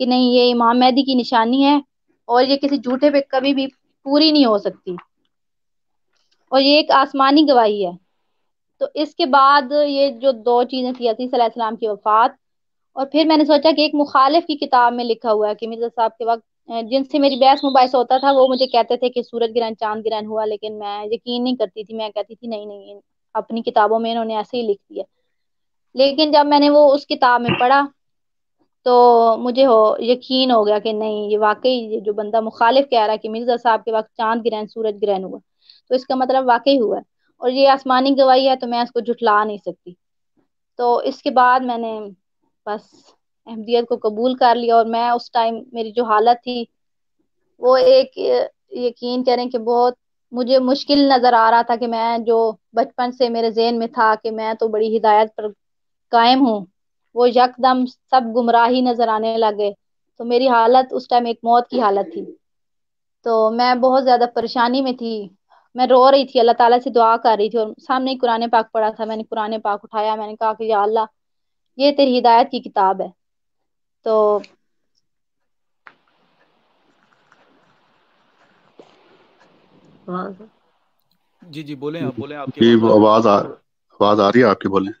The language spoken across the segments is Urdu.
کہ نہیں یہ امام مہدی کی نشانی ہے اور یہ کسی جھوٹے پہ کبھی بھی پوری نہیں ہو سکتی، اور یہ ایک آسمانی گواہی ہے۔ تو اس کے بعد یہ جو دو چیزیں تھی، عیسی صلی اللہ علیہ السلام کی وفات، اور پھر میں نے سوچا کہ ایک مخالف کی کتاب میں لکھا ہوا ہے کہ مرزا صاحب کے وقت جن سے میری بحث مباحثہ ہوتا تھا وہ مجھے کہتے تھے کہ سورج گرہن چاند گرہن ہوا، لیکن میں یقین نہیں کرتی تھی، میں کہتی تھی نہیں نہیں، اپنی کتابوں میں انہوں نے ایسے ہی لکھ دیا۔ لیکن جب میں نے وہ اس کتاب میں پڑھا تو مجھے یقین ہو گیا کہ نہیں، یہ واقعی یہ جو بندہ مخالف کہہ رہا ہے کہ مرزا صاحب کے وقت چاند گرہن سورج گرہن ہوا، تو اس کا مطلب واقعی ہوا ہے، اور یہ آسمانی گواہی ہے تو میں اس کو جھٹلا نہیں سکتی۔ تو اس کے بعد میں نے بس احمدیت کو قبول کر لیا، اور میں اس ٹائم میری جو حالت تھی وہ ایک یقین کریں کہ بہت مجھے مشکل نظر آ رہا تھا، کہ میں جو بچپن سے میرے ذہن میں تھا کہ میں تو بڑی ہدایت پر قائم ہوں، وہ یکدم سب گمراہی نظر آنے لگے۔ تو میری حالت اس ٹائم ایک موت کی حالت تھی، تو میں بہت زیادہ پریشانی میں تھی، میں رو رہی تھی، اللہ تعالیٰ سے دعا کر رہی تھی، اور سامنے ہی قرآن پاک پڑھا تھا، میں نے قرآن پاک اٹھایا، میں نے کہا کہ یا اللہ یہ تیری ہدایت کی کتاب ہے۔ تو جی جی بولیں، آپ بولیں، آپ کی جی، آواز وہ آ رہی ہے۔ آواز آ رہی ہے آپ کی، بولیں۔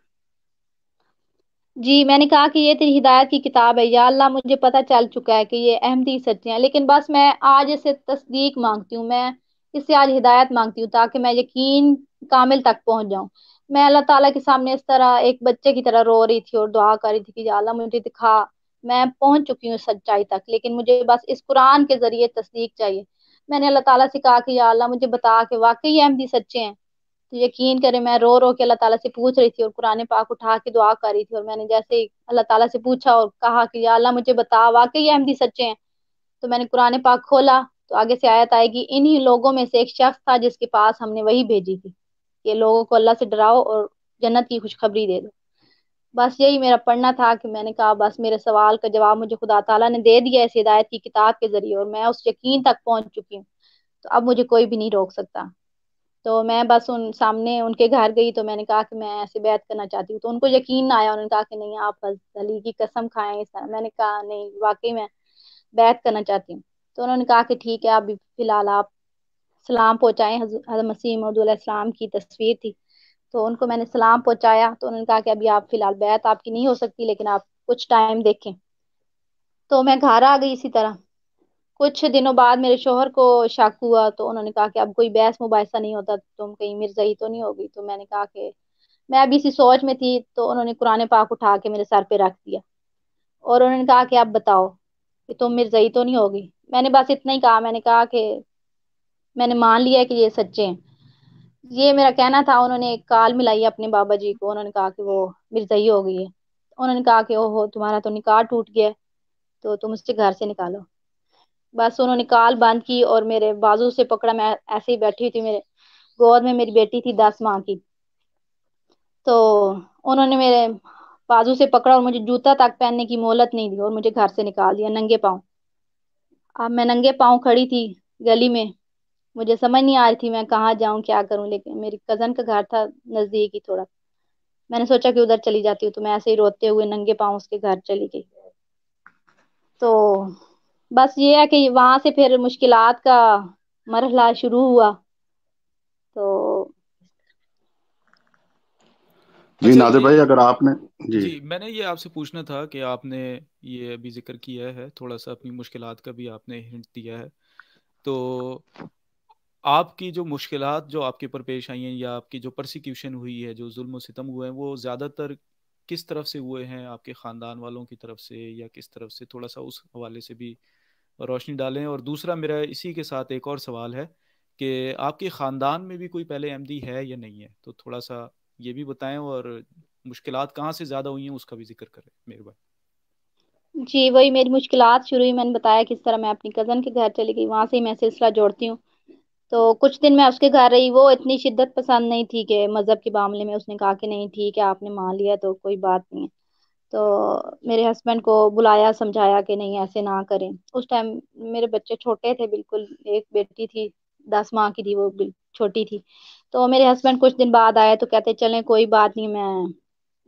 جی میں نے کہا کہ یہ تیری ہدایت کی کتاب ہے یا اللہ، مجھے پتہ چل چکا ہے کہ یہ احمدی سچے ہیں، لیکن بس میں آج اسے تصدیق مانگتی ہوں، میں اس سے آج ہدایت مانگتی ہوں تاکہ میں یقین کامل تک پہنچ جاؤں۔ میں اللہ تعالیٰ کے سامنے اس طرح ایک بچے کی طرح رو رہی تھی اور دعا کر رہی تھی کہ یا اللہ مجھے دکھا، میں پہنچ چکی ہوں سچائی تک، لیکن مجھے بس اس قرآن کے ذریعے تصدیق چاہیے۔ میں نے اللہ تعالیٰ سے کہا کہ یا اللہ مجھے بتا کہ واقعی احمدی سچے ہیں۔ تو یقین کرے میں رو رو کے اللہ تعالیٰ سے پوچھ رہی تھی اور قرآن پاک اٹھا کے دعا کر رہی تھی، اور میں نے جیسے ہی اللہ تعالیٰ سے پوچھا اور کہا کہ یا اللہ مجھے بتا واقعی احمدی سچے ہیں، تو میں نے قرآن پاک کھولا تو آگے سے آیت آئے گی، انہی لوگوں میں سے ایک شخص تھا جس کے پاس ہم نے وہی بھیجی تھی کہ لوگوں کو اللہ سے ڈراؤ اور جنت کی خوشخبری دے دو۔ بس یہی میرا پڑھنا تھا کہ میں نے کہا بس میرے سوال کا جواب مجھے خدا تعالیٰ نے دے دیا اس ہدایت کی کتاب کے ذریعے، اور میں اس یقین تک پہنچ چکی ہوں، تو اب مجھے کوئی بھی نہیں روک سکتا۔ تو میں بس ان سامنے ان کے گھر گئی تو میں نے کہا کہ میں ایسے بیعت کرنا چاہتی ہوں، تو ان کو یقین نہ آیا، انہوں نے کہا کہ نہیں آپ حضرت علی کی قسم کھائیں اس طرح۔ میں نے کہا نہیں واقعی میں بیعت کرنا چاہتی ہوں۔ تو انہوں نے کہا کہ ٹھیک ہے ابھی فی الحال آپ سلام پہنچائیں، حضرت مسیح موعود علیہ السلام کی تصویر تھی، تو ان کو میں نے سلام پہنچایا، تو انہوں نے کہا کہ ابھی آپ فی الحال بیعت آپ کی نہیں ہو سکتی، لیکن آپ کچھ ٹائم دیکھیں۔ تو میں گھر آ گئی اسی طرح۔ کچھ دنوں بعد میرے شوہر کو شک ہوا، تو انہوں نے کہا کہ اب کوئی بحث مباحثہ نہیں ہوتا، تم کہیں مرزائی تو نہیں ہوگی؟ تو میں نے کہا کہ میں ابھی اسی سوچ میں تھی، تو انہوں نے قرآن پاک اٹھا کے میرے سر پہ رکھ دیا، اور انہوں نے کہا کہ اب بتاؤ کہ تم مرزائی تو نہیں ہوگی؟ میں نے بس اتنا ہی کہا، میں نے کہا کہ میں نے مان لیا کہ یہ سچے ہیں، یہ میرا کہنا تھا۔ انہوں نے ایک کال ملائی اپنے بابا جی کو، انہوں نے کہا کہ وہ مرزائی ہو گئی ہے، انہوں نے کہا کہ اوہو تمہارا تو نکاح ٹوٹ گیا ہے، تو تم اس سے گھر سے نکالو۔ بس انہوں نے کال بند کی اور میرے بازو سے پکڑا، میں ایسے ہی بیٹھی تھی، میرے گود میں میری بیٹی تھی 10 ماہ کی، تو انہوں نے میرے بازو سے پکڑا اور مجھے جوتا تک پہننے کی مہلت نہیں دی، اور مجھے گھر سے نکال دیا ننگے پاؤں۔ اب میں ننگے پاؤں کھڑی تھی گلی میں، مجھے سمجھ نہیں آ رہی تھی میں کہاں جاؤں کیا کروں، لیکن میری کزن کا گھر تھا نزدیک ہی تھوڑا، میں نے سوچا کہ ادھر چلی جاتی ہوں، تو میں ایسے ہی روتے ہوئے ننگے پاؤں اس کے گھر چلی گئی۔ تو بس یہ ہے کہ وہاں سے پھر مشکلات کا مرحلہ شروع ہوا۔ تو جی اچھا نادر بھائی، اگر آپ نے جی جی میں نے یہ آپ سے پوچھنا تھا کہ آپ نے یہ ابھی ذکر کیا ہے، تھوڑا سا اپنی مشکلات کا بھی آپ نے ہنٹ دیا ہے، تو آپ کی جو مشکلات جو آپ کے اوپر پیش آئی ہیں، یا آپ کی جو پرسیکیوشن ہوئی ہے، جو ظلم و ستم ہوئے ہیں، وہ زیادہ تر کس طرف سے ہوئے ہیں؟ آپ کے خاندان والوں کی طرف سے یا کس طرف سے؟ تھوڑا سا اس حوالے سے بھی روشنی ڈالیں۔ اور دوسرا میرا اسی کے ساتھ ایک اور سوال ہے کہ آپ کے خاندان میں بھی کوئی پہلے احمدی ہے یا نہیں ہے؟ تو تھوڑا سا یہ بھی بتائیں، اور مشکلات کہاں سے زیادہ ہوئی ہیں اس کا بھی ذکر کریں مہربانی۔ جی وہی میری مشکلات شروع ہوئی، میں نے بتایا کس طرح میں اپنی کزن کے گھر چلی گئی، وہاں سے ہی میں سلسلہ جوڑتی ہوں۔ تو کچھ دن میں اس کے گھر رہی، وہ اتنی شدت پسند نہیں تھی کہ مذہب کے معاملے میں، اس نے کہا کہ نہیں ٹھیک ہے آپ نے مان لیا تو کوئی بات نہیں ہے۔ تو میرے ہسبینڈ کو بلایا، سمجھایا کہ نہیں ایسے نہ کریں۔ اس ٹائم میرے بچے چھوٹے تھے بالکل، ایک بیٹی تھی 10 ماہ کی تھی، وہ چھوٹی تھی۔ تو میرے ہسبینڈ کچھ دن بعد آئے تو کہتے چلیں کوئی بات نہیں، میں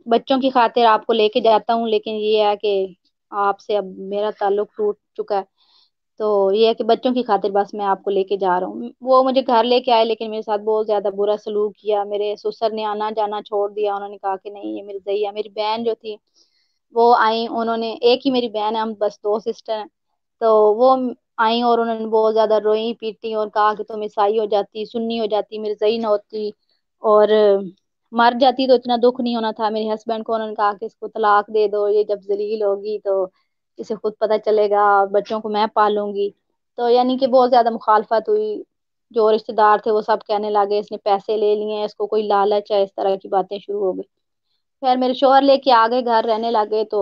بچوں کی خاطر آپ کو لے کے جاتا ہوں، لیکن یہ ہے کہ آپ سے اب میرا تعلق ٹوٹ چکا ہے، تو یہ ہے کہ بچوں کی خاطر بس میں آپ کو لے کے جا رہا ہوں۔ وہ مجھے گھر لے کے آئے لیکن میرے ساتھ بہت زیادہ برا سلوک کیا، میرے سسر نے آنا جانا چھوڑ دیا، انہوں نے کہا کہ نہیں یہ میری زئی ہے۔ میری بہن جو تھی وہ آئیں، انہوں نے، ایک ہی میری بہن ہے، ہم بس دو سسٹر ہیں، تو وہ آئیں اور انہوں نے بہت زیادہ روئی پیٹی اور کہا کہ تم عیسائی ہو جاتی، سنی ہو جاتی، میری زئی نہ ہوتی اور مر جاتی تو اتنا دکھ نہیں ہونا تھا۔ میرے ہسبینڈ کو انہوں نے کہا کہ اس کو طلاق دے دو، یہ جب ذلیل ہوگی تو اسے خود پتہ چلے گا، بچوں کو میں پالوں گی۔ تو یعنی کہ بہت زیادہ مخالفت ہوئی، جو رشتہ دار تھے وہ سب کہنے لگے اس نے پیسے لے لیے ہیں، اس کو کوئی لالچ ہے، اس طرح کی باتیں شروع ہو گئی۔ خیر میرے شوہر لے کے آگے گھر رہنے لگے، تو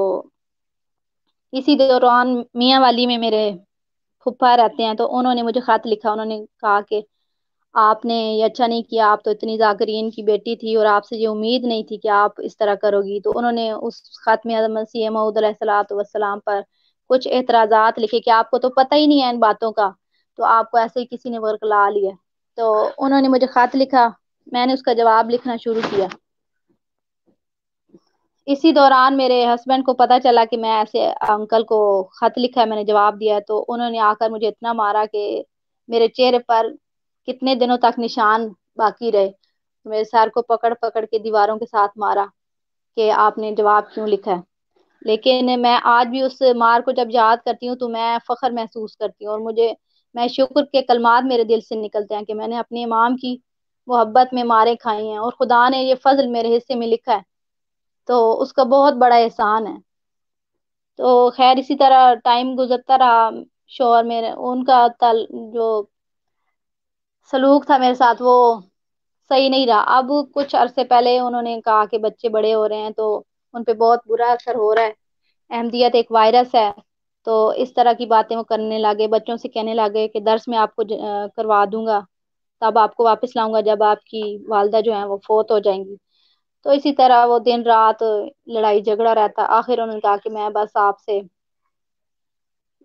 اسی دوران میاں والی میں میرے پھپھا رہتے ہیں، تو انہوں نے مجھے خط لکھا، انہوں نے کہا کہ آپ نے یہ اچھا نہیں کیا، آپ تو اتنی ذاکرین کی بیٹی تھی اور آپ سے یہ امید نہیں تھی کہ آپ اس طرح کرو گی۔ تو انہوں نے اس خط میں حضرت مسیح موعود علیہ الصلوۃ والسلام پر کچھ اعتراضات لکھے کہ آپ کو تو پتہ ہی نہیں ہے ان باتوں کا، تو آپ کو ایسے ہی کسی نے ورگلا لیا۔ تو انہوں نے مجھے خط لکھا، میں نے اس کا جواب لکھنا شروع کیا۔ اسی دوران میرے ہسبینڈ کو پتا چلا کہ میں ایسے انکل کو خط لکھا ہے، میں نے جواب دیا ہے، تو انہوں نے آ کر مجھے اتنا مارا کہ میرے چہرے پر کتنے دنوں تک نشان باقی رہے۔ میرے سر کو پکڑ پکڑ کے دیواروں کے ساتھ مارا کہ آپ نے جواب کیوں لکھا ہے۔ لیکن میں آج بھی اس مار کو جب یاد کرتی ہوں تو میں فخر محسوس کرتی ہوں، اور میں شکر کے کلمات میرے دل سے نکلتے ہیں کہ میں نے اپنے امام کی محبت میں مارے کھائی ہیں، اور خدا نے یہ فضل میرے حصے میں لکھا ہے، تو اس کا بہت بڑا احسان ہے۔ تو خیر اسی طرح ٹائم گزرتا رہا، شوہر میرے ان کا جو سلوک تھا میرے ساتھ وہ صحیح نہیں رہا۔ اب کچھ عرصے پہلے انہوں نے کہا کہ بچے بڑے ہو رہے ہیں تو ان پہ بہت برا اثر ہو رہا ہے، احمدیت ایک وائرس ہے، تو اس طرح کی باتیں وہ کرنے لگے، بچوں سے کہنے لگے کہ درس میں آپ کو کروا دوں گا، تب آپ کو واپس لاؤں گا جب آپ کی والدہ جو ہیں وہ فوت ہو جائیں گی۔ تو اسی طرح وہ دن رات لڑائی جھگڑا رہتا، آخر انہوں نے کہا کہ میں بس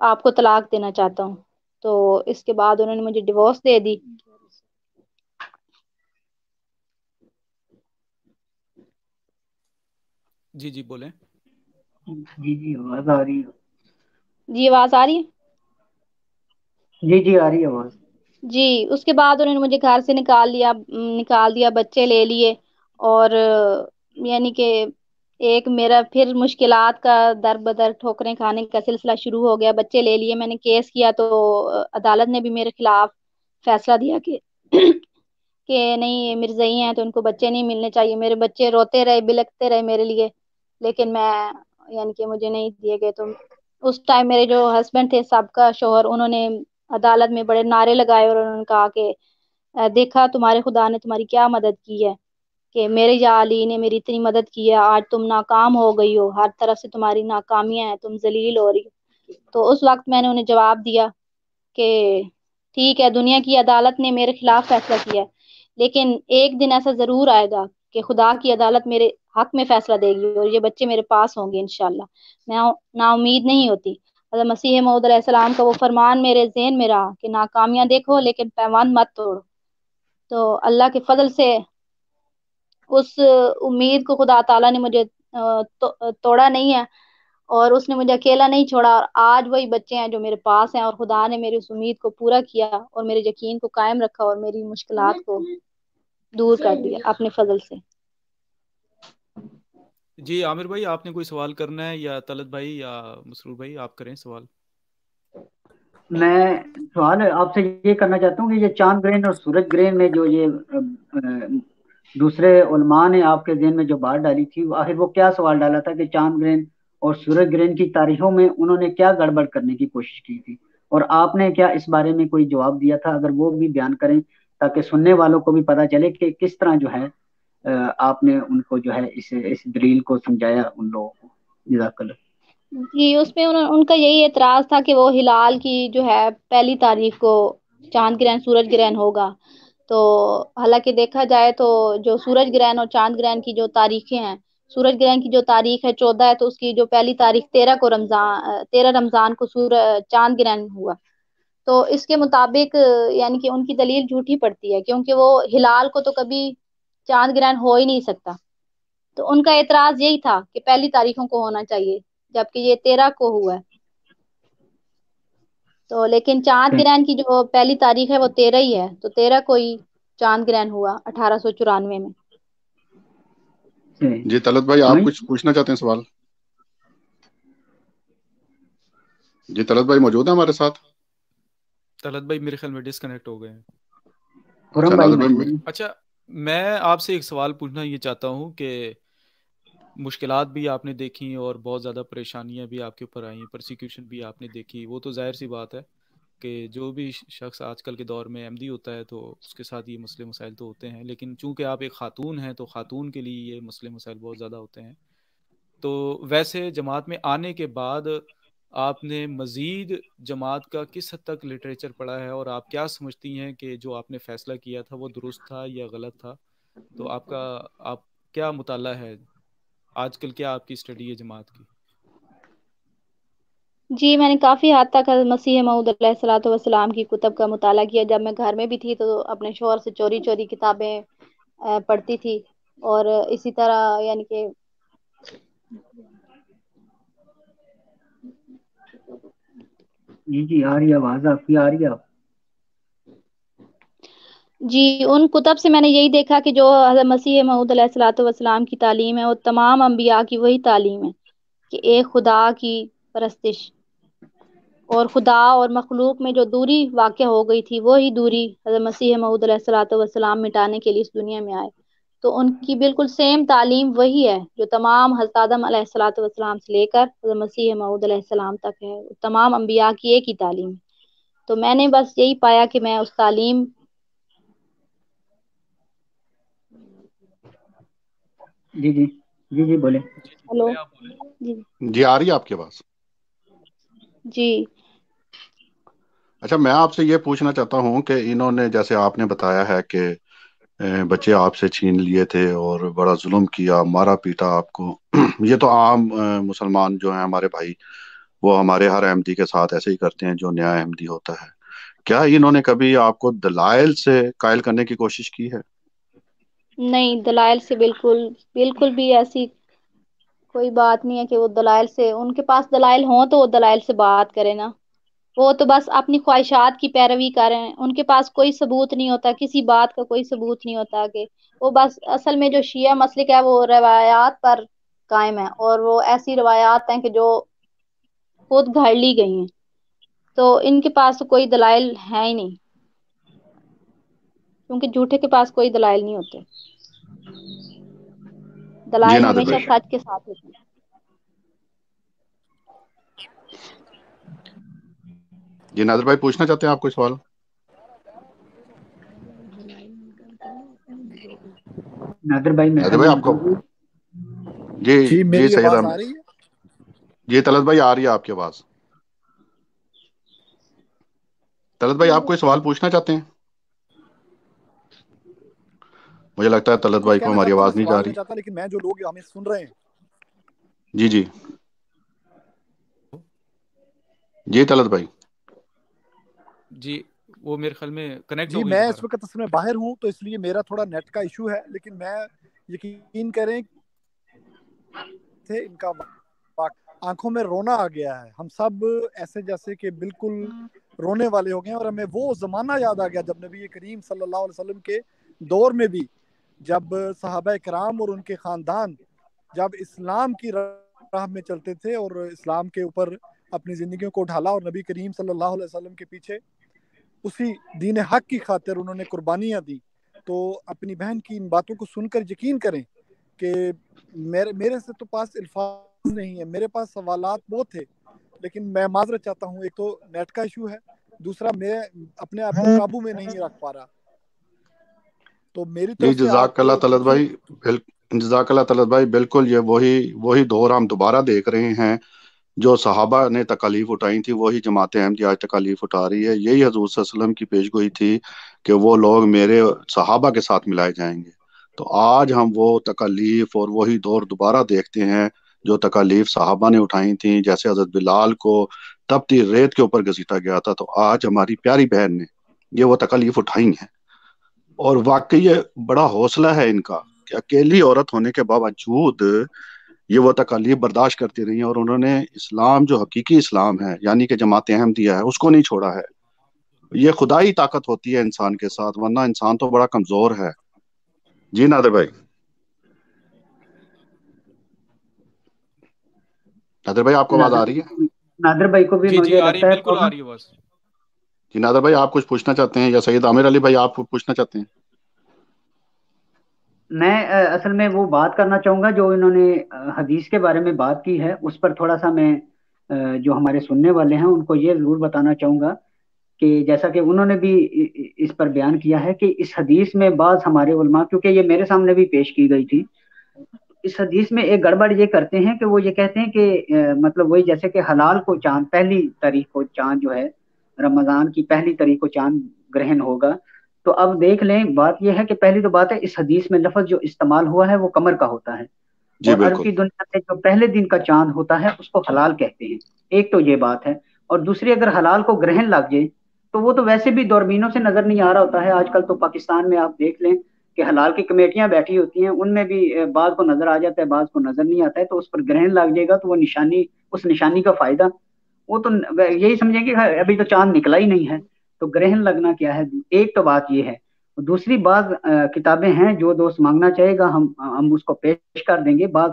آپ کو طلاق دینا چاہتا ہوں، تو اس کے بعد انہوں نے مجھے ڈیورس دے دی۔ جی جی بولیں۔ جی جی آواز آ رہی ہے؟ جی آواز آ رہی ہے؟ جی جی آ رہی ہے آواز۔ جی اس کے بعد انہوں نے مجھے گھر سے نکال دیا، بچے لے لیے، اور یعنی کہ ایک میرا پھر مشکلات کا در بدر ٹھوکریں کھانے کا سلسلہ شروع ہو گیا۔ بچے لے لیے، میں نے کیس کیا تو عدالت نے بھی میرے خلاف فیصلہ دیا کہ نہیں یہ مرزئی ہیں تو ان کو بچے نہیں ملنے چاہیے۔ میرے بچے روتے رہے، بلکتے رہے میرے لیے، لیکن میں یعنی کہ مجھے نہیں دیے گئے۔ تو اس ٹائم میرے جو ہسبینڈ تھے سابقہ شوہر، انہوں نے عدالت میں بڑے نعرے لگائے اور انہوں نے کہا کہ دیکھا تمہارے خدا نے تمہاری کیا مدد کی ہے، کہ میرے یا علی نے میری اتنی مدد کی ہے، آج تم ناکام ہو گئی ہو، ہر طرف سے تمہاری ناکامیاں ہیں، تم ذلیل ہو رہی ہو۔ تو اس وقت میں نے انہیں جواب دیا کہ ٹھیک ہے، دنیا کی عدالت نے میرے خلاف فیصلہ کیا ہے، لیکن ایک دن ایسا ضرور آئے گا کہ خدا کی عدالت میرے حق میں فیصلہ دے گی اور یہ بچے میرے پاس ہوں گے انشاءاللہ۔ میں نا امید نہیں ہوتی۔ حضرت مسیح موعود علیہ السلام کا وہ فرمان میرے ذہن میں رہا کہ ناکامیاں دیکھو لیکن پیمان مت توڑو۔ تو اللہ کے فضل سے اس امید کو خدا تعالیٰ نے مجھے توڑا نہیں ہے، اور اس نے مجھے اکیلا نہیں چھوڑا، اور آج وہی بچے ہیں جو میرے پاس ہیں، اور خدا نے میری اس امید کو پورا کیا اور میرے یقین کو قائم رکھا اور میری مشکلات کو دور کر دیا اپنے فضل سے۔ جی عامر بھائی آپ نے کوئی سوال کرنا ہے، یا طلعت بھائی یا مسرور بھائی آپ کریں سوال؟ میں سوال آپ سے یہ کرنا چاہتا ہوں کہ یہ چاند گرہن اور سورج گرہن میں جو یہ دوسرے علماء نے آپ کے ذہن میں جو بات ڈالی تھی، آخر وہ کیا سوال ڈالا تھا کہ چاند گرہن اور سورج گرہن کی تاریخوں میں انہوں نے کیا گڑبڑ کرنے کی کوشش کی تھی، اور آپ نے کیا اس بارے میں کوئی جواب دیا تھا؟ اگر وہ بھی بیان کریں تاکہ سننے والوں کو بھی پتہ چلے کہ کس طرح جو ہے آپ نے ان کو جو ہے اس دلیل کو سمجھایا ان لوگوں کو۔ جزاک اللہ۔ جی اس میں ان کا یہی اعتراض تھا کہ وہ ہلال کی جو ہے پہلی تاریخ کو چاند گرہن سورج گرہن ہوگا، تو حالانکہ دیکھا جائے تو جو سورج گرہن اور چاند گرہن کی جو تاریخیں ہیں، سورج گرہن کی جو تاریخ ہے 14 ہے، تو اس کی جو پہلی تاریخ 13 رمضان کو چاند گرہن ہوا، تو اس کے مطابق یعنی کہ ان کی دلیل جھوٹی پڑتی ہے، کیونکہ وہ ہلال کو تو کبھی چاند گرہن ہو ہی نہیں سکتا۔ تو ان کا اعتراض یہی تھا کہ پہلی تاریخوں کو ہونا چاہیے، جبکہ یہ 13 کو ہوا ہے. تو لیکن چاند گرہن کی جو پہلی تاریخ ہے وہ 13 ہی ہے، تو 13 کو ہی چاند گرہن ہوا 1894 میں. جی طلعت بھائی آپ کچھ پوچھنا چاہتے ہیں سوال؟ جی طلعت بھائی موجود ہیں ہمارے ساتھ؟ طلعت بھائی میرے خیال میں ڈسکنیکٹ ہو گئے ہیں. اچھا نادر بھائی اچھا میں آپ سے ایک سوال پوچھنا یہ چاہتا ہوں کہ مشکلات بھی آپ نے دیکھی اور بہت زیادہ پریشانیاں بھی آپ کے اوپر آئیں، پرسیکیوشن بھی آپ نے دیکھی، وہ تو ظاہر سی بات ہے کہ جو بھی شخص آج کل کے دور میں احمدی ہوتا ہے تو اس کے ساتھ یہ مسئلے مسائل تو ہوتے ہیں، لیکن چونکہ آپ ایک خاتون ہیں تو خاتون کے لیے یہ مسئلے مسائل بہت زیادہ ہوتے ہیں. تو ویسے جماعت میں آنے کے بعد آپ نے مزید جماعت کا کس حد تک لٹریچر پڑھا ہے، اور آپ کیا سمجھتی ہیں کہ جو آپ نے فیصلہ کیا تھا وہ درست تھا یا غلط تھا؟ تو آپ کیا مطالعہ ہے آج کل، کیا آپ کی اسٹڈی ہے جماعت کی؟ جی میں نے کافی حد تک حضرت مسیح موعود علیہ الصلوۃ والسلام کی کتب کا مطالعہ کیا. جب میں گھر میں بھی تھی تو اپنے شوہر سے چوری چوری کتابیں پڑھتی تھی، اور اسی طرح یعنی کہ جی آ رہی ہے آواز آپ کی، آ رہی ہے آپ؟ جی ان کتب سے میں نے یہی دیکھا کہ جو حضرت مسیح موعود علیہ الصلوۃ والسلام کی تعلیم ہے وہ تمام انبیاء کی وہی تعلیم ہے کہ ایک خدا کی پرستش، اور خدا اور مخلوق میں جو دوری واقع ہو گئی تھی وہی دوری حضرت مسیح موعود علیہ الصلوۃ والسلام مٹانے کے لیے اس دنیا میں آئے. تو ان کی بالکل سیم تعلیم وہی ہے جو تمام حضرت آدم علیہ الصلوۃ والسلام سے لے کر حضرت مسیح موعود علیہ السلام تک ہے. تمام انبیاء کی ایک ہی تعلیم. تو میں نے بس یہی پایا کہ میں اس تعلیم جی جی جی جی بولیں. ہلو جی جی آ رہی ہے آپ کے پاس؟ جی اچھا میں آپ سے یہ پوچھنا چاہتا ہوں کہ انہوں نے جیسے آپ نے بتایا ہے کہ بچے آپ سے چھین لیے تھے اور بڑا ظلم کیا، مارا پیٹا آپ کو. یہ تو عام مسلمان جو ہیں ہمارے بھائی وہ ہمارے ہر احمدی کے ساتھ ایسے ہی کرتے ہیں جو نیا احمدی ہوتا ہے. کیا انہوں نے کبھی آپ کو دلائل سے قائل کرنے کی کوشش کی ہے؟ نہیں، دلائل سے بالکل بھی ایسی کوئی بات نہیں ہے کہ وہ دلائل سے، ان کے پاس دلائل ہوں تو وہ دلائل سے بات کرے نا. وہ تو بس اپنی خواہشات کی پیروی کر رہے ہیں. ان کے پاس کوئی ثبوت نہیں ہوتا، کسی بات کا کوئی ثبوت نہیں ہوتا. کہ وہ بس اصل میں جو شیعہ مسلک ہے وہ روایات پر قائم ہے، اور وہ ایسی روایات ہیں کہ جو خود گھڑ لی گئی ہیں. تو ان کے پاس تو کوئی دلائل ہے ہی نہیں، کیونکہ جھوٹے کے پاس کوئی دلائل نہیں ہوتے. جی دلائل نادر ہمیشہ بھائی. سچ کے ساتھ ہوتے ہیں. جی نادر بھائی پوچھنا چاہتے ہیں آپ کوئی سوال؟ نادر بھائی میرے نادر خیال بھائی میں آپ کو موجود ہے. جی جی میری سید آواز احمد. آ رہی ہے؟ جی طلعت بھائی آ رہی ہے آپ کے پاس. طلعت بھائی آپ کوئی سوال پوچھنا چاہتے ہیں؟ مجھے لگتا ہے طلعت کچھ بھائی کو کہنا ہماری چاہتا ہوں، آواز نہیں سوال جا نہیں رہی. چاہتا، لیکن میں جو لوگ ہمیں سن رہے ہیں. جی جی جی طلعت بھائی. جی وہ میرے خیال میں کنیکٹ جی ہو گئی میں دوبارہ. اس وقت اصل میں باہر ہوں تو اس لیے میرا تھوڑا نیٹ کا ایشو ہے، لیکن میں یقین کریں تھے ان کا آنکھوں میں رونا آ گیا ہے. ہم سب ایسے جیسے کہ بالکل رونے والے ہو گئے ہیں، اور ہمیں وہ زمانہ یاد آ گیا جب نبی کریم صلی اللہ علیہ وسلم کے دور میں بھی جب صحابہ کرام اور ان کے خاندان جب اسلام کی راہ میں چلتے تھے اور اسلام کے اوپر اپنی زندگیوں کو ڈھالا، اور نبی کریم صلی اللہ علیہ وسلم کے پیچھے اسی دین حق کی خاطر انہوں نے قربانیاں دی. تو اپنی بہن کی ان باتوں کو سن کر یقین کریں کہ میرے سے تو پاس الفاظ نہیں ہے. میرے پاس سوالات بہت تھے، لیکن میں معذرت چاہتا ہوں. ایک تو نیٹ کا ایشو ہے، دوسرا میں اپنے آپ کو قابو میں نہیں رکھ پا رہا. تو میری جی طرف سے جزاک آپ اللہ طلعت دیکھیے. بھائی. جزاک اللہ طلعت بھائی. بالکل یہ وہی دور ہم دوبارہ دیکھ رہے ہیں. جو صحابہ نے تکالیف اٹھائی تھی وہی جماعت احمدیہ آج تکالیف اٹھا رہی ہے. یہی حضور صلی اللہ علیہ وسلم کی پیش گوئی تھی کہ وہ لوگ میرے صحابہ کے ساتھ ملائے جائیں گے. تو آج ہم وہ تکالیف اور وہی دور دوبارہ دیکھتے ہیں جو تکالیف صحابہ نے اٹھائی تھیں. جیسے حضرت بلال کو تپتی ریت کے اوپر گھسیٹا گیا تھا، تو آج ہماری پیاری بہن نے یہ وہ تکالیف اٹھائی ہیں. اور واقعی یہ بڑا حوصلہ ہے ان کا کہ اکیلی عورت ہونے کے باوجود یہ وہ تکالیف برداشت کرتی رہی ہیں، اور انہوں نے اسلام جو حقیقی اسلام ہے یعنی کہ جماعت احمدیہ ہے اس کو نہیں چھوڑا ہے۔ یہ خدائی طاقت ہوتی ہے انسان کے ساتھ، ورنہ انسان تو بڑا کمزور ہے۔ جی نادر بھائی، نادر بھائی آپ کو آواز آ رہی ہے؟ نادر بھائی کو بھی جی مجھے آ رہی، لگتا ہے بالکل آ رہی ہے بس۔ جی نادر بھائی آپ کچھ پوچھنا چاہتے ہیں، یا سید عامر علی بھائی آپ پوچھنا چاہتے ہیں؟ میں اصل میں وہ بات کرنا چاہوں گا جو انہوں نے حدیث کے بارے میں بات کی ہے، اس پر تھوڑا سا میں جو ہمارے سننے والے ہیں ان کو یہ ضرور بتانا چاہوں گا کہ جیسا کہ انہوں نے بھی اس پر بیان کیا ہے کہ اس حدیث میں بعض ہمارے علماء، کیونکہ یہ میرے سامنے بھی پیش کی گئی تھی، اس حدیث میں ایک گڑبڑ یہ کرتے ہیں کہ وہ یہ کہتے ہیں کہ مطلب وہی جیسے کہ حلال کو چاند، پہلی تاریخ کو چاند جو ہے رمضان کی پہلی تاریخ کو چاند گرہن ہوگا، تو اب دیکھ لیں بات یہ ہے کہ پہلی تو بات ہے اس حدیث میں لفظ جو استعمال ہوا ہے وہ قمر کا ہوتا ہے، جی اور عرب بالکل۔ کی دنیا میں جو پہلے دن کا چاند ہوتا ہے اس کو حلال کہتے ہیں، ایک تو یہ بات ہے، اور دوسری اگر حلال کو گرہن لگ جائے تو وہ تو ویسے بھی دوربینوں سے نظر نہیں آ رہا ہوتا ہے، آج کل تو پاکستان میں آپ دیکھ لیں کہ حلال کی کمیٹیاں بیٹھی ہوتی ہیں، ان میں بھی بعض کو نظر آ جاتا ہے بعض کو نظر نہیں آتا ہے، تو اس پر گرہن لگ جائے گا تو وہ نشانی، اس نشانی کا فائدہ وہ تو یہی سمجھیں کہ ابھی تو چاند نکلا ہی نہیں ہے، تو گرہن لگنا کیا ہے، ایک تو بات یہ ہے۔ دوسری بعض کتابیں ہیں، جو دوست مانگنا چاہے گا ہم اس کو پیش کر دیں گے، بعض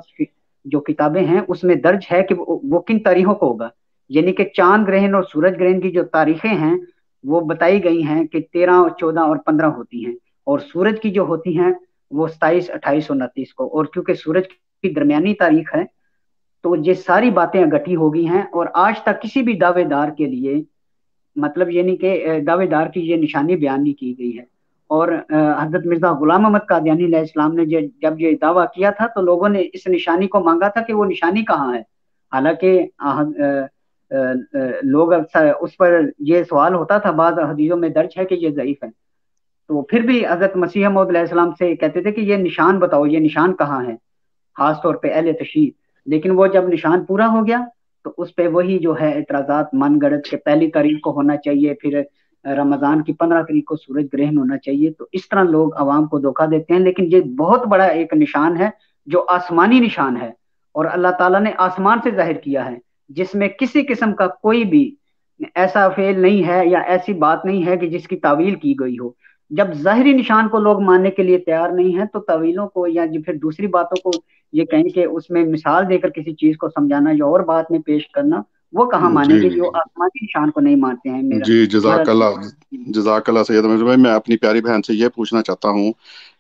جو کتابیں ہیں اس میں درج ہے کہ وہ کن تاریخوں کو ہوگا، یعنی کہ چاند گرہن اور سورج گرہن کی جو تاریخیں ہیں وہ بتائی گئی ہیں کہ 13، 14 اور 15 ہوتی ہیں، اور سورج کی جو ہوتی ہیں وہ 27، 28 اور 29 کو، اور کیونکہ سورج کی درمیانی تاریخ ہے تو یہ ساری باتیں اکٹھی ہو گئی ہیں، اور آج تک کسی بھی دعوے دار کے لیے مطلب یہ نہیں کہ دعوے دار کی یہ نشانی بیان نہیں کی گئی ہے، اور حضرت مرزا غلام احمد قادیانی علیہ السلام نے جب یہ دعویٰ کیا تھا تو لوگوں نے اس نشانی کو مانگا تھا کہ وہ نشانی کہاں ہے، حالانکہ لوگ اس پر یہ سوال ہوتا تھا، بعض حدیثوں میں درج ہے کہ یہ ضعیف ہے، تو پھر بھی حضرت مسیح موعود علیہ السلام سے کہتے تھے کہ یہ نشان بتاؤ، یہ نشان کہاں ہے، خاص طور پہ اہل تشیع، لیکن وہ جب نشان پورا ہو گیا تو اس پہ وہی جو ہے اعتراضات من گڑت کہ پہلی تاریخ کو ہونا چاہیے، پھر رمضان کی 15 تاریخ کو سورج گرہن ہونا چاہیے، تو اس طرح لوگ عوام کو دھوکہ دیتے ہیں، لیکن یہ بہت بڑا ایک نشان ہے جو آسمانی نشان ہے، اور اللہ تعالیٰ نے آسمان سے ظاہر کیا ہے، جس میں کسی قسم کا کوئی بھی ایسا فعل نہیں ہے یا ایسی بات نہیں ہے کہ جس کی تعویل کی گئی ہو۔ جب ظاہری نشان کو لوگ ماننے کے لیے تیار نہیں ہیں تو تعویلوں کو یا پھر دوسری باتوں کو یہ کہیں کہ اس میں مثال دے کر کسی چیز کو سمجھانا یا اور بات میں پیش کرنا، وہ کہاں مانیں گے جی جو آسمانی نشان کو نہیں مانتے ہیں۔ جی، ہمارا جزاک اللہ سید عامر بھائی، میں اپنی پیاری بہن سے یہ پوچھنا چاہتا ہوں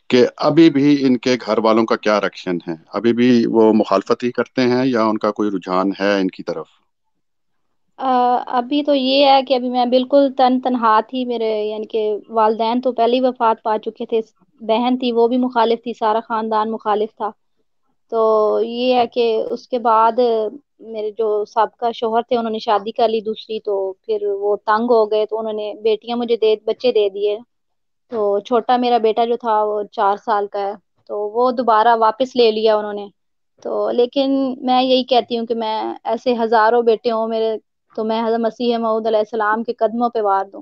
کہ ابھی بھی ان کے گھر والوں کا کیا ریئیکشن ہے؟ ابھی بھی وہ مخالفت ہی کرتے ہیں یا ان کا کوئی رجحان ہے ان کی طرف؟ ابھی تو یہ ہے کہ ابھی میں بالکل تنہا تھی، میرے یعنی کہ والدین تو پہلے ہی وفات پا چکے تھے، بہن تھی وہ بھی مخالف تھی، سارا خاندان مخالف تھا، تو یہ ہے کہ اس کے بعد میرے جو سابقہ شوہر تھے انہوں نے شادی کر لی دوسری، تو پھر وہ تنگ ہو گئے تو انہوں نے بیٹیاں مجھے بچے دے دیے، تو چھوٹا میرا بیٹا جو تھا وہ 4 سال کا ہے، تو وہ دوبارہ واپس لے لیا انہوں نے، تو لیکن میں یہی کہتی ہوں کہ میں ایسے ہزاروں بیٹے ہوں میرے، تو میں حضرت مسیح موعود علیہ السلام کے قدموں پہ وار دوں،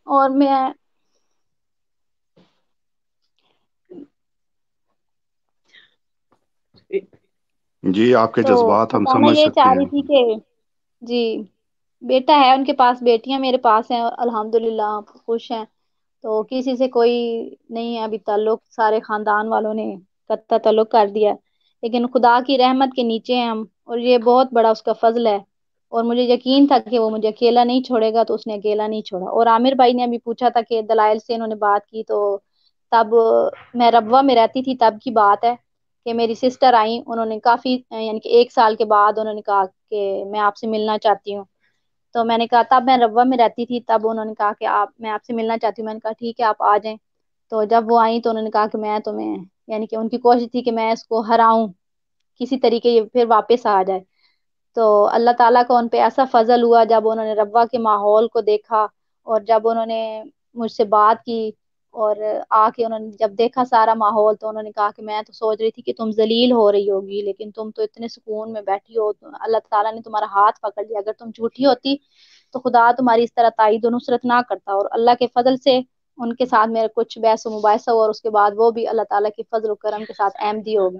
اور میں جی آپ کے تو جذبات ہم بتانا سمجھ یہ سکتے چاہ ہیں۔ رہی تھی کہ جی بیٹا ہے ان کے پاس، بیٹیاں میرے پاس ہیں، الحمدللہ خوش ہیں، تو کسی سے کوئی نہیں ہے ابھی تعلق، سارے خاندان والوں نے قطع تعلق کر دیا، لیکن خدا کی رحمت کے نیچے ہیں ہم، اور یہ بہت بڑا اس کا فضل ہے، اور مجھے یقین تھا کہ وہ مجھے اکیلا نہیں چھوڑے گا، تو اس نے اکیلا نہیں چھوڑا۔ اور عامر بھائی نے ابھی پوچھا تھا کہ دلائل سے انہوں نے بات کی، تو تب میں ربوہ میں رہتی تھی، تب کی بات ہے کہ میری سسٹر آئیں، انہوں نے کافی یعنی کہ 1 سال کے بعد انہوں نے کہا کہ میں آپ سے ملنا چاہتی ہوں، تو میں نے کہا، تب میں ربوہ میں رہتی تھی، تب انہوں نے کہا کہ میں آپ سے ملنا چاہتی ہوں، میں نے کہا ٹھیک ہے آپ آ جائیں، تو جب وہ آئیں تو انہوں نے کہا کہ میں تمہیں یعنی کہ ان کی کوشش تھی کہ میں اس کو ہراؤں کسی طریقے، یہ پھر واپس آ جائے، تو اللہ تعالیٰ کا ان پہ ایسا فضل ہوا جب انہوں نے ربوہ کے ماحول کو دیکھا، اور جب انہوں نے مجھ سے بات کی، اور آ کے انہوں نے جب دیکھا سارا ماحول، تو انہوں نے کہا کہ میں تو سوچ رہی تھی کہ تم ذلیل ہو رہی ہوگی، لیکن تم تو اتنے سکون میں بیٹھی ہو، اللہ تعالیٰ نے تمہارا ہاتھ پکڑ لیا، اگر تم جھوٹی ہوتی تو خدا تمہاری اس طرح تائید و نصرت نہ کرتا، اور اللہ کے فضل سے ان کے ساتھ میرا کچھ بحث و مباحثہ ہوا، اور اس کے بعد وہ بھی اللہ تعالیٰ کے فضل و کرم کے ساتھ احمدی ہو گئے۔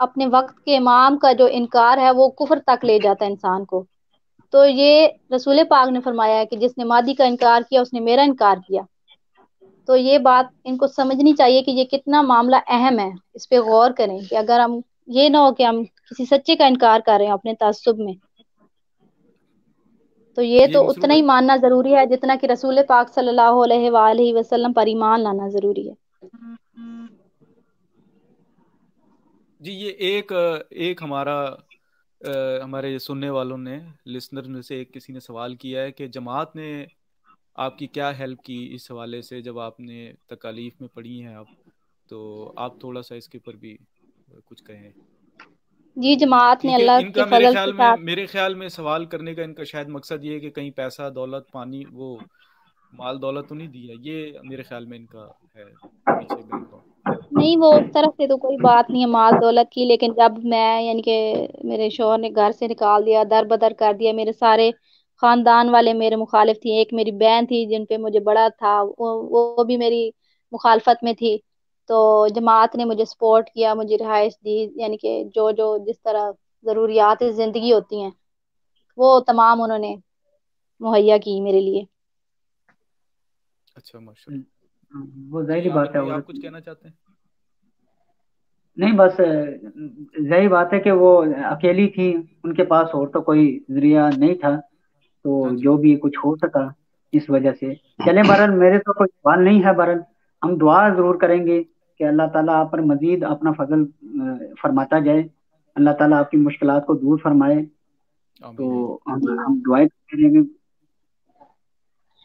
اپنے وقت کے امام کا جو انکار ہے وہ کفر تک لے جاتا ہے انسان کو. تو یہ رسول پاک نے فرمایا ہے کہ جس نے مادی کا انکار کیا اس نے میرا انکار کیا. تو یہ بات ان کو سمجھنی چاہیے کہ یہ کتنا معاملہ اہم ہے. اس پہ غور کریں کہ اگر ہم یہ نہ ہو کہ ہم کسی سچے کا انکار کر رہے ہیں اپنے تعصب میں, تو یہ جی تو مسرور اتنا ہی بھائی. ماننا ضروری ہے جتنا کہ رسول پاک صلی اللہ علیہ وآلہ وسلم پر ایمان لانا ضروری ہے. جی یہ ایک ہمارے سننے والوں نے, لسنر میں سے ایک کسی نے سوال کیا ہے کہ جماعت نے آپ کی کیا ہیلپ کی اس حوالے سے جب آپ نے تکالیف میں پڑھی ہیں آپ, تو آپ تھوڑا سا اس کے اوپر بھی کچھ کہیں. جی جماعت نے کیونکہ اللہ ان کے کا فضل کے ساتھ, میرے خیال میں سوال کرنے کا ان کا شاید مقصد یہ ہے کہ کہیں پیسہ دولت پانی وہ مال دولت تو نہیں دیا, یہ میرے خیال میں ان کا ہے پیچھے بیک گراؤنڈ. نہیں وہ اس طرح سے تو کوئی بات نہیں ہے مال دولت کی, لیکن جب میں یعنی کہ میرے شوہر نے گھر سے نکال دیا, در بدر کر دیا, میرے سارے خاندان والے میرے مخالف تھی. ایک میری بہن تھی جن پہ مجھے بڑا تھا, وہ بھی میری مخالفت میں تھی. تو جماعت نے مجھے سپورٹ کیا, مجھے رہائش دی, یعنی کہ جو جس طرح ضروریات زندگی ہوتی ہیں وہ تمام انہوں نے مہیا کی میرے لیے. اچھا ماشاء اللہ. وہ جی ظاہری عامر بات ہے. بھائی آپ کچھ کہنا چاہتے ہیں؟ نہیں بس ظاہری بات ہے کہ وہ اکیلی تھی, ان کے پاس اور تو کوئی ذریعہ نہیں تھا, تو ہاں جی. جو بھی کچھ ہو سکا اس وجہ سے. چلیں بہرحال میرے تو کوئی سوال نہیں ہے, بہرحال ہم دعا ضرور کریں گے کہ اللہ تعالیٰ آپ پر مزید اپنا فضل فرماتا جائے, اللہ تعالیٰ آپ کی مشکلات کو دور فرمائے. تو آمین. ہم دعائیں کریں گے.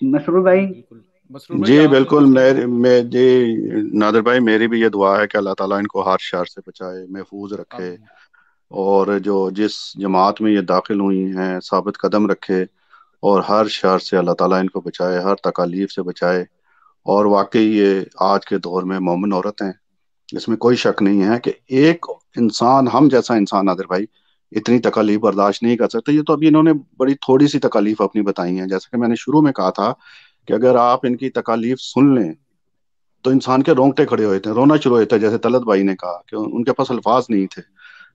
مسرور جی بھائی. بالکل. مسرور بھائی جی آپ نے بالکل, کچھ کہنا ہے؟ جی نادر بھائی میری بھی یہ دعا ہے کہ اللہ تعالیٰ ان کو ہر شر سے بچائے, محفوظ رکھے, آمین. اور جس جماعت میں یہ داخل ہوئی ہیں ثابت قدم رکھے, اور ہر شر سے اللہ تعالیٰ ان کو بچائے, ہر تکالیف سے بچائے. اور واقعی یہ آج کے دور میں مومن عورت ہیں, اس میں کوئی شک نہیں ہے کہ ایک انسان, ہم جیسا انسان نادر بھائی, اتنی تکالیف برداشت نہیں کر سکتے. یہ تو ابھی انہوں نے بڑی تھوڑی سی تکالیف اپنی بتائی ہیں, جیسا کہ میں نے شروع میں کہا تھا کہ اگر آپ ان کی تکالیف سن لیں تو انسان کے رونگٹے کھڑے ہوئے تھے, رونا شروع ہوئے تھے, جیسے طلعت بھائی نے کہا کہ ان کے پاس الفاظ نہیں تھے.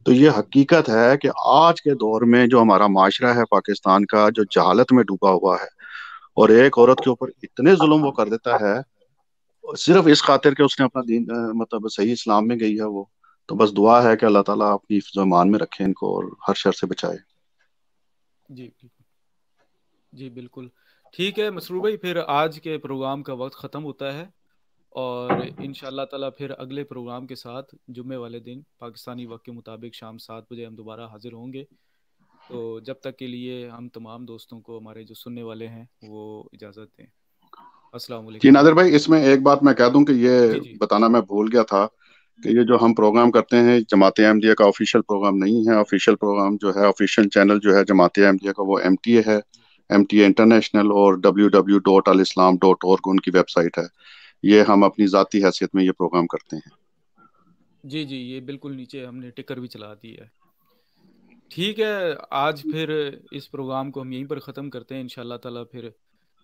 تو یہ حقیقت ہے کہ آج کے دور میں جو ہمارا معاشرہ ہے پاکستان کا, جو جہالت میں ڈوبا ہوا ہے, اور ایک عورت کے اوپر اتنے ظلم وہ کر دیتا ہے صرف اس خاطر کہ اس نے اپنا دین مطلب صحیح اسلام میں گئی ہے وہ. تو بس دعا ہے کہ اللہ تعالیٰ اپنی حفظ و امان میں رکھے ان کو اور ہر شر سے بچائے. جی جی بالکل ٹھیک ہے مسرور بھائی, پھر آج کے پروگرام کا وقت ختم ہوتا ہے, اور ان شاء اللہ تعالیٰ پھر اگلے پروگرام کے ساتھ جمعے والے دن پاکستانی وقت کے مطابق شام 7 بجے ہم دوبارہ حاضر ہوں گے. تو جب تک کے لیے ہم تمام دوستوں کو, ہمارے جو سننے والے ہیں, وہ اجازت دیں. السلام جی علیکم نادر ورحمۃ بھائی, اللہ. اس میں ایک بات میں کہہ دوں کہ یہ جی جی بتانا میں بھول گیا تھا کہ یہ جو ہم پروگرام کرتے ہیں جماعت احمدیہ کا آفیشیل پروگرام نہیں ہے. آفیشیل پروگرام جو ہے, آفیشیل چینل جو ہے جماعت احمدیہ کا, وہ MTA ہے, MTA انٹرنیشنل, اور www.alislam.org ان کی ویب سائٹ ہے. یہ ہم اپنی ذاتی حیثیت میں یہ پروگرام کرتے ہیں. جی یہ بالکل نیچے ہم نے ٹکر بھی چلا دی ہے. ٹھیک ہے, آج پھر اس پروگرام کو ہم یہیں پر ختم کرتے ہیں. ان شاء اللہ تعالیٰ پھر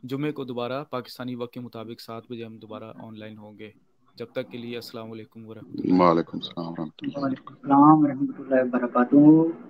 جمعے کو دوبارہ پاکستانی وقت کے مطابق 7 بجے ہم دوبارہ آن لائن ہوں گے. جب تک کے لیے السلام علیکم ورحمۃ اللہ وعلیکم وبرکاتہ. السلام ورحمۃ اللہ وعلیکم وبرکاتہ. السلام ورحمۃ اللہ وبرکاتہ.